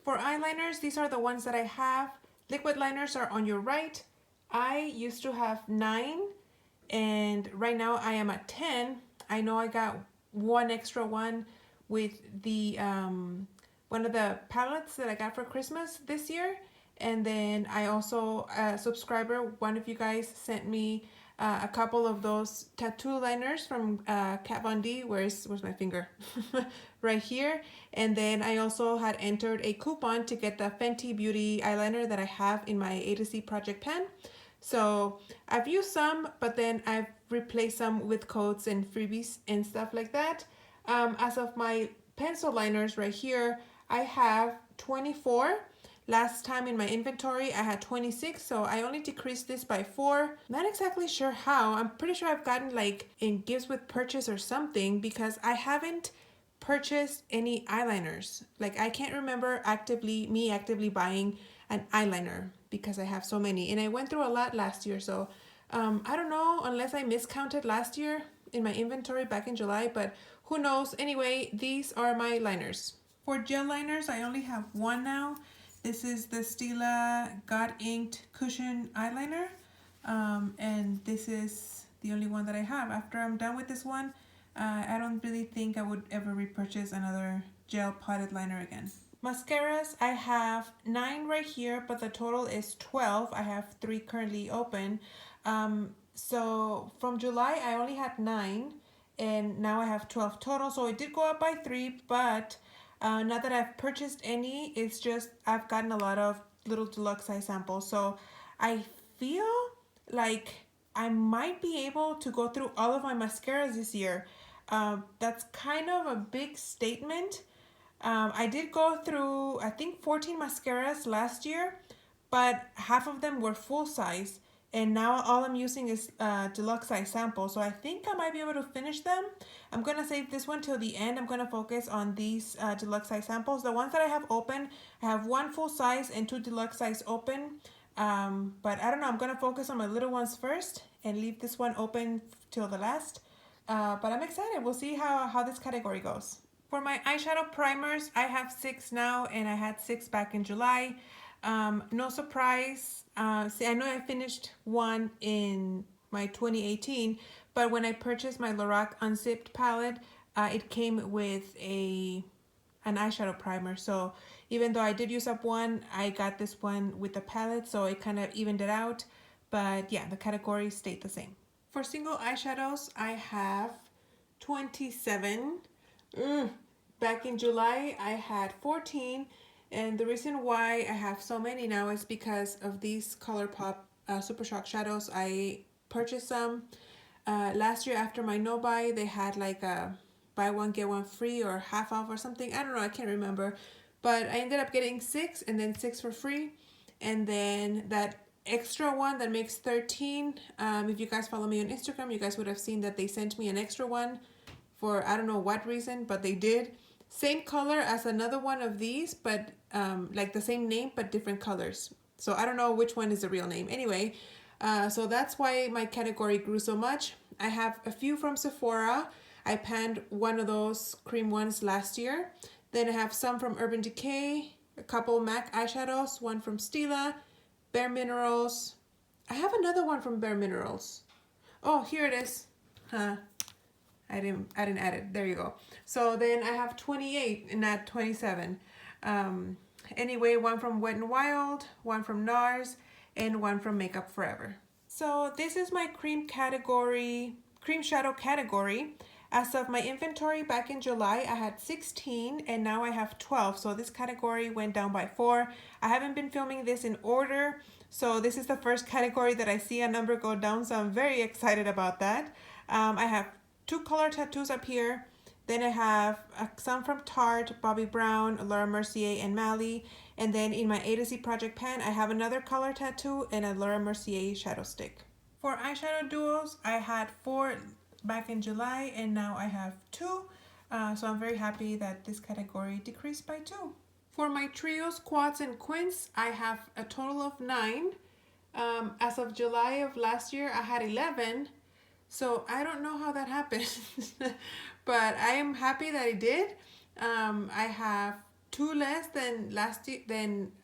For eyeliners, these are the ones that I have. Liquid liners are on your right. I used to have 9 and right now I am at 10. I know I got one extra one with the one of the palettes that I got for Christmas this year. And then I also, a subscriber, one of you guys sent me a couple of those tattoo liners from Kat Von D. Where's my finger? Right here. And then I also had entered a coupon to get the Fenty Beauty eyeliner that I have in my A to Z project pen. So I've used some, but then I've replaced some with codes and freebies and stuff like that. As of my pencil liners right here, I have 24. Last time in my inventory, I had 26, so I only decreased this by 4. Not exactly sure how. I'm pretty sure I've gotten like in gifts with purchase or something because I haven't purchased any eyeliners. Like I can't remember me actively buying an eyeliner because I have so many. And I went through a lot last year, so I don't know unless I miscounted last year in my inventory back in July, but who knows. Anyway, these are my liners. For gel liners, I only have one now. This is the Stila God Inked Cushion Eyeliner. And this is the only one that I have. After I'm done with this one, I don't really think I would ever repurchase another gel potted liner again. Mascaras, I have 9 right here, but the total is 12. I have 3 currently open. So from July, I only had 9, and now I have 12 total. So it did go up by 3, but not that I've purchased any, it's just I've gotten a lot of little deluxe size samples. So I feel like I might be able to go through all of my mascaras this year. That's kind of a big statement. I did go through, I think, 14 mascaras last year, but half of them were full size. And now all I'm using is deluxe size samples. So I think I might be able to finish them. I'm going to save this one till the end. I'm going to focus on these deluxe size samples. The ones that I have open, I have 1 full size and 2 deluxe size open. But I don't know, I'm going to focus on my little ones first and leave this one open till the last. But I'm excited. We'll see how this category goes. For my eyeshadow primers, I have 6 now and I had 6 back in July. No surprise. See, I know I finished one in my 2018, but when I purchased my Lorac Unzipped palette, it came with an eyeshadow primer. So even though I did use up one, I got this one with the palette, so it kind of evened it out. But yeah, the category stayed the same. For single eyeshadows, I have 27. Back in July, I had 14. And the reason why I have so many now is because of these ColourPop Super Shock shadows. I purchased some last year after my no buy. They had like a buy one get one free or half off or something. I don't know, I can't remember. But I ended up getting 6 and then 6 for free. And then that extra one that makes 13. If you guys follow me on Instagram, you guys would have seen that they sent me an extra one for I don't know what reason, but they did. Same color as another one of these, but like the same name, but different colors. So I don't know which one is the real name. Anyway, so that's why my category grew so much. I have a few from Sephora. I panned one of those cream ones last year. Then I have some from Urban Decay, a couple MAC eyeshadows, one from Stila, Bare Minerals. I have another one from Bare Minerals. Oh, here it is. I didn't add it. There you go. So then I have 28 and not 27. Anyway, one from Wet n Wild, one from NARS, and one from Makeup Forever. So this is my cream shadow category. As of my inventory back in July, I had 16 and now I have 12. So this category went down by 4. I haven't been filming this in order. So this is the first category that I see a number go down. So I'm very excited about that. I have 2 color tattoos up here. Then I have some from Tarte, Bobbi Brown, Laura Mercier, and Mally. And then in my A to Z project pan, I have another color tattoo and a Laura Mercier shadow stick. For eyeshadow duos, I had 4 back in July and now I have 2. So I'm very happy that this category decreased by 2. For my trios, quads, and quints, I have a total of 9. As of July of last year, I had 11. So I don't know how that happened, but I am happy that it did. I have 2 less than last year,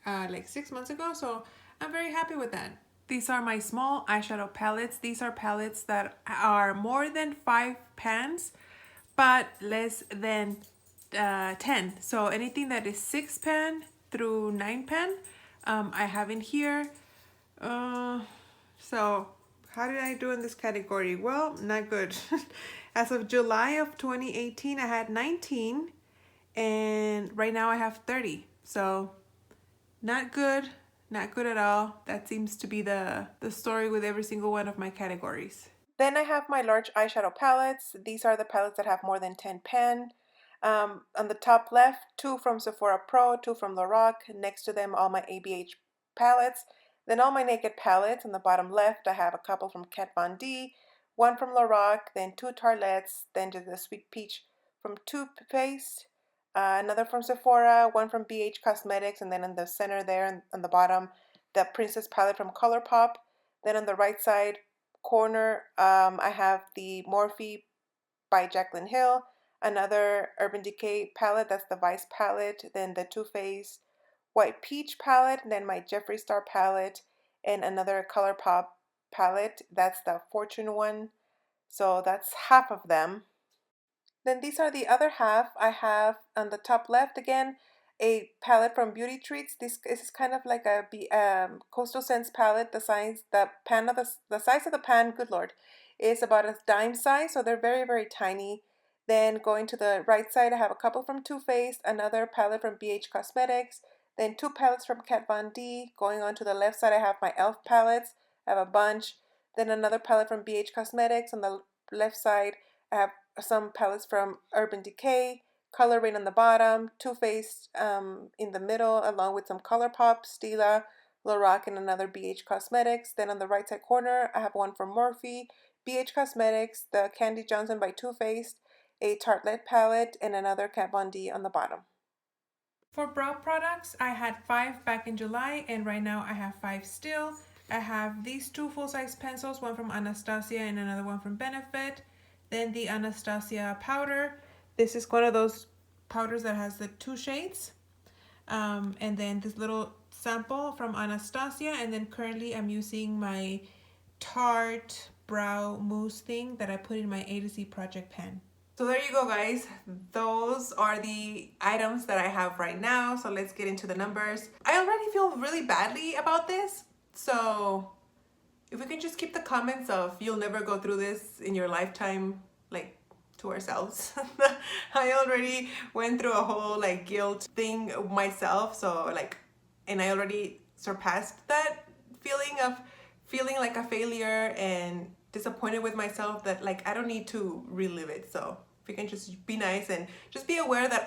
like 6 months ago. So I'm very happy with that. These are my small eyeshadow palettes. These are palettes that are more than 5 pans, but less than 10. So anything that is 6 pan through 9 pan, I have in here. So how did I do in this category? Well, not good. As of July of 2018, I had 19, and right now I have 30. So not good, not good at all. That seems to be the story with every single one of my categories. Then I have my large eyeshadow palettes. These are the palettes that have more than 10 pan. On the top left, 2 from Sephora Pro, 2 from Lorac. Next to them, all my ABH palettes. Then all my naked palettes. On the bottom left, I have a couple from Kat Von D, 1 from Lorac, then 2 Tarlettes, then just the Sweet Peach from Too Faced, another from Sephora, 1 from BH Cosmetics, and then in the center there on the bottom, the Princess palette from ColourPop. Then on the right side corner, I have the Morphe by Jaclyn Hill, another Urban Decay palette, that's the Vice palette, then the Too Faced White Peach palette, then my Jeffree Star palette, and another ColourPop palette, that's the Fortune one. So that's half of them. Then these are the other half. I have on the top left again a palette from Beauty Treats. This is kind of like a Coastal Scents palette. The size of the pan, good lord, is about a dime size, so they're very, very tiny. Then going to the right side, I have a couple from Too Faced, another palette from BH Cosmetics, then 2 palettes from Kat Von D. Going on to the left side, I have my e.l.f. palettes. I have a bunch. Then another palette from BH Cosmetics. On the left side, I have some palettes from Urban Decay, Color Rain on the bottom, Too Faced in the middle, along with some ColourPop, Stila, Lorac, and another BH Cosmetics. Then on the right side corner, I have one from Morphe, BH Cosmetics, the Candy Johnson by Too Faced, a Tartelette palette, and another Kat Von D on the bottom. For brow products, I had 5 back in July, and right now I have 5 still. I have these 2 full-size pencils, one from Anastasia and another one from Benefit. Then the Anastasia powder. This is one of those powders that has the 2 shades. And then this little sample from Anastasia. And then currently I'm using my Tarte brow mousse thing that I put in my A to Z project pen. So there you go, guys. Those are the items that I have right now. So let's get into the numbers. I already feel really badly about this. So if we can just keep the comments of you'll never go through this in your lifetime, like, to ourselves. I already went through a whole like guilt thing myself. So like, and I already surpassed that feeling of feeling like a failure and disappointed with myself that like I don't need to relive it. So if you can just be nice and just be aware that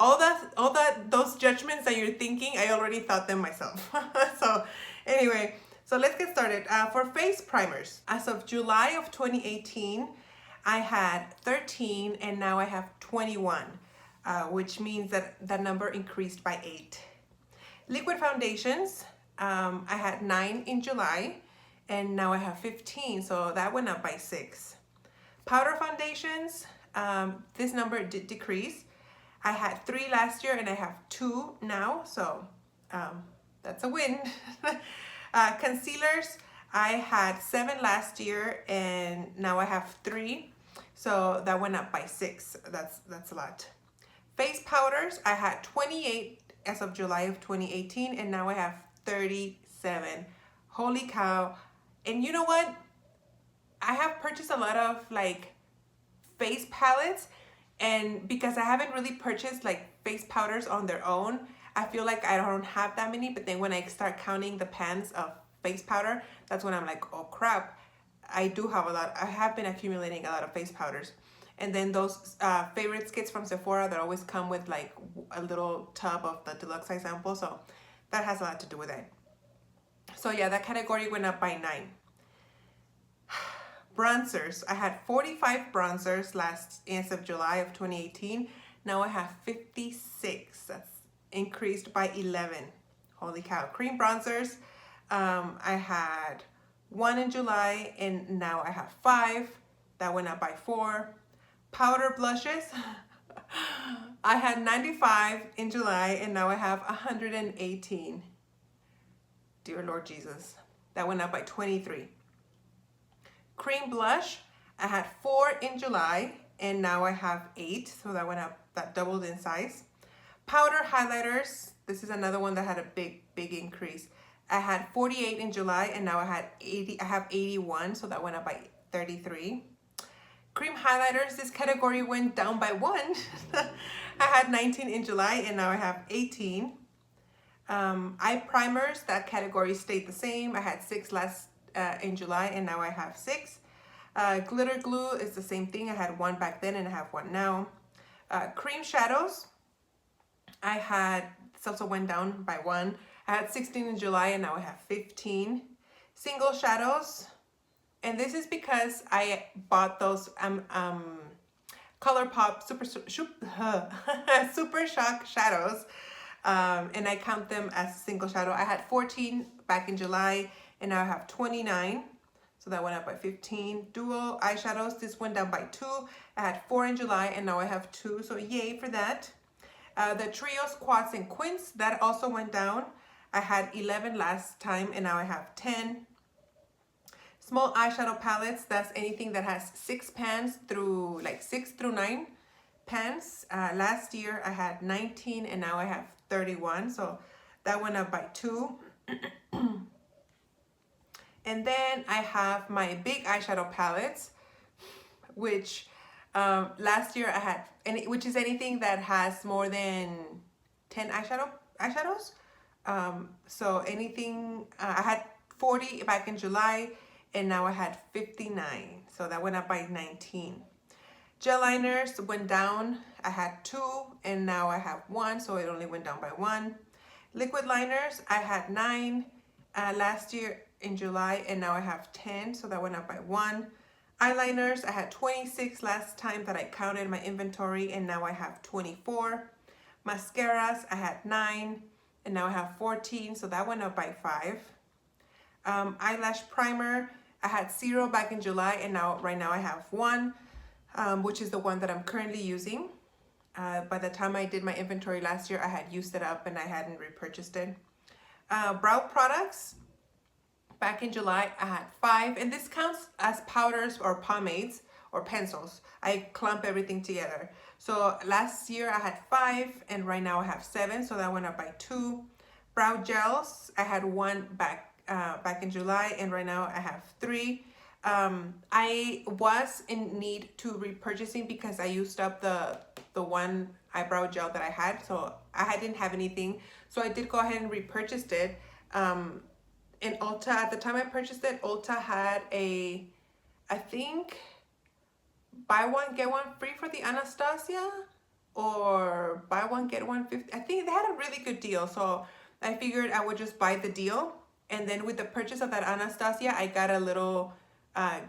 those judgments that you're thinking, I already thought them myself. So anyway, so let's get started. For face primers, as of July of 2018, I had 13 and now I have 21, which means that that number increased by 8. Liquid foundations, I had 9 in July and now I have 15, so that went up by 6. Powder foundations, this number did decrease. I had 3 last year and I have 2 now, so that's a win. Concealers, I had 7 last year and now I have 3, so that went up by 6. That's a lot. Face powders, I had 28 as of July of 2018 and now I have 37. Holy cow. And you know what? I have purchased a lot of like face palettes, and because I haven't really purchased like face powders on their own, I feel like I don't have that many. But then when I start counting the pans of face powder, that's when I'm like, oh crap, I do have a lot. I have been accumulating a lot of face powders. And then those favorite kits from Sephora that always come with like a little tub of the deluxe size sample, so that has a lot to do with it. So yeah, that category went up by 9. Bronzers, I had 45 bronzers as of July of 2018. Now I have 56. That's increased by 11. Holy cow. Cream bronzers, I had 1 in July and now I have 5. That went up by 4. Powder blushes, I had 95 in July and now I have 118. Dear Lord Jesus, that went up by 23. Cream blush, I had 4 in July and now I have 8, so that went up, that doubled in size. Powder highlighters, this is another one that had a big increase. I had 48 in July and now I have 81, so that went up by 33. Cream highlighters, this category went down by 1. I had 19 in July and now I have 18. Eye primers, that category stayed the same. I had 6 last in July and now I have 6. Glitter glue is the same thing. I had 1 back then and I have 1 now. Cream shadows, this also went down by 1. I had 16 in July and now I have 15. Single shadows, and this is because I bought those ColourPop Super Shock shadows, and I count them as single shadow. I had 14 back in July and now I have 29, so that went up by 15. Dual eyeshadows, this went down by 2. I had 4 in July and now I have 2, so yay for that. The trios, quads, and quints, that also went down. I had 11 last time and now I have 10. Small eyeshadow palettes, that's anything that has 6 pans through, like 6 through 9 pans. Last year I had 19 and now I have 31, so that went up by 2. And then I have my big eyeshadow palettes, which last year I had, which is anything that has more than 10 eyeshadows. So anything, I had 40 back in July and now I had 59, so that went up by 19. Gel liners went down. I had 2 and now I have 1, so it only went down by 1. Liquid liners, I had 9 last year in July and now I have 10, so that went up by 1. Eyeliners, I had 26 last time that I counted my inventory and now I have 24. Mascaras, I had 9 and now I have 14, so that went up by 5. Eyelash primer, I had 0 back in July and right now I have 1, which is the one that I'm currently using. By the time I did my inventory last year, I had used it up and I hadn't repurchased it. Brow products, back in July I had 5, and this counts as powders or pomades or pencils. I clump everything together. So last year I had 5 and right now I have 7, so that went up by 2. Brow gels, I had 1 back in July and right now I have 3. I was in need to repurchasing because I used up the one eyebrow gel that I had, so I didn't have anything, so I did go ahead and repurchased it. In Ulta, at the time I purchased it, Ulta had I think buy one get one free for the Anastasia, or buy one get one 50. I think they had a really good deal, so I figured I would just buy the deal. And then with the purchase of that Anastasia, I got a little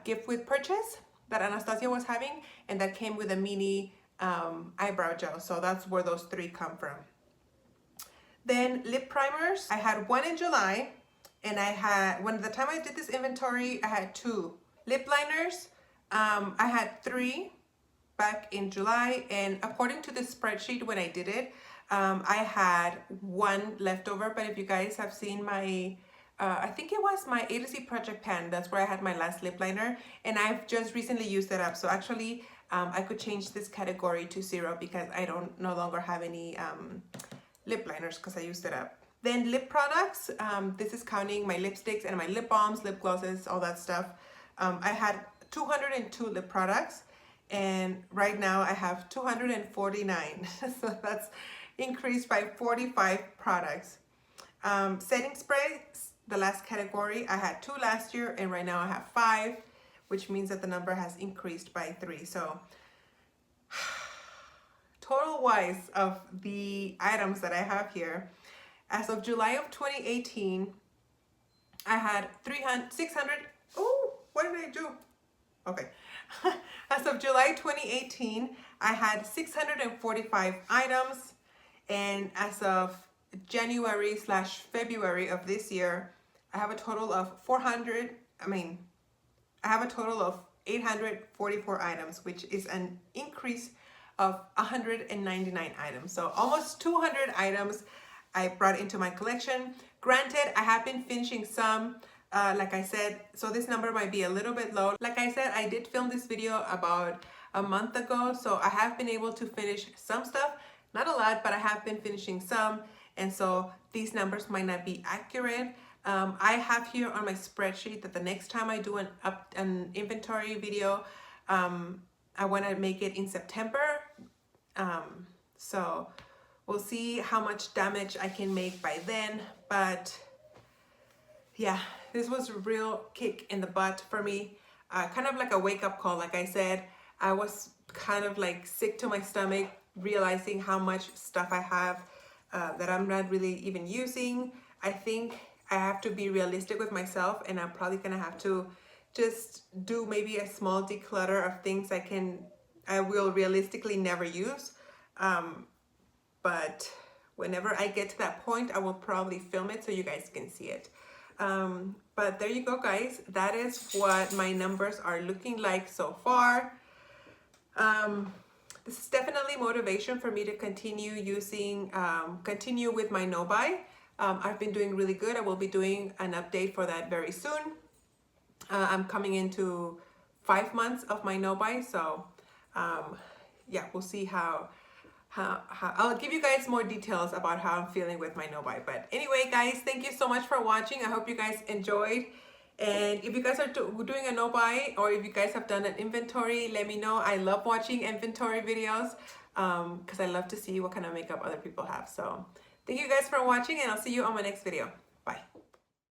gift with purchase that Anastasia was having, and that came with a mini eyebrow gel. So that's where those 3 come from. Then lip primers, I had 1 in July, and I had, when the time I did this inventory, I had 2. Lip liners, I had 3 back in July, and according to the spreadsheet when I did it, I had 1 left over. But if you guys have seen my I think it was my A to Z project pan, that's where I had my last lip liner, and I've just recently used it up. So actually I could change this category to 0 because I no longer have any lip liners because I used it up. Then lip products, this is counting my lipsticks and my lip balms, lip glosses, all that stuff. I had 202 lip products and right now I have 249. So that's increased by 45 products. Setting sprays, the last category, I had 2 last year and right now I have 5, which means that the number has increased by 3. So total wise of the items that I have here, as of July of 2018, I had 600. Oh, what did I do? Okay. As of July 2018, I had 645 items, and as of January/February of this year, I have a total of 844 items, which is an increase of 199 items. So almost 200 items I brought into my collection. Granted, I have been finishing some, like I said, so this number might be a little bit low. Like I said, I did film this video about a month ago, so I have been able to finish some stuff. Not a lot, but I have been finishing some, and so these numbers might not be accurate. I have here on my spreadsheet that the next time I do an inventory video, I want to make it in September. So we'll see how much damage I can make by then. But yeah, this was a real kick in the butt for me. Kind of like a wake-up call. Like I said, I was kind of like sick to my stomach, realizing how much stuff I have that I'm not really even using. I think I have to be realistic with myself, and I'm probably gonna have to just do maybe a small declutter of things I will realistically never use. But whenever I get to that point, I will probably film it so you guys can see it. But there you go, guys. That is what my numbers are looking like so far. This is definitely motivation for me to continue with my no-buy. I've been doing really good. I will be doing an update for that very soon. I'm coming into 5 months of my no-buy, so yeah, we'll see how I'll give you guys more details about how I'm feeling with my no-buy. But anyway, guys, thank you so much for watching. I hope you guys enjoyed. And if you guys are doing a no-buy, or if you guys have done an inventory, let me know. I love watching inventory videos because I love to see what kind of makeup other people have. So thank you guys for watching, and I'll see you on my next video.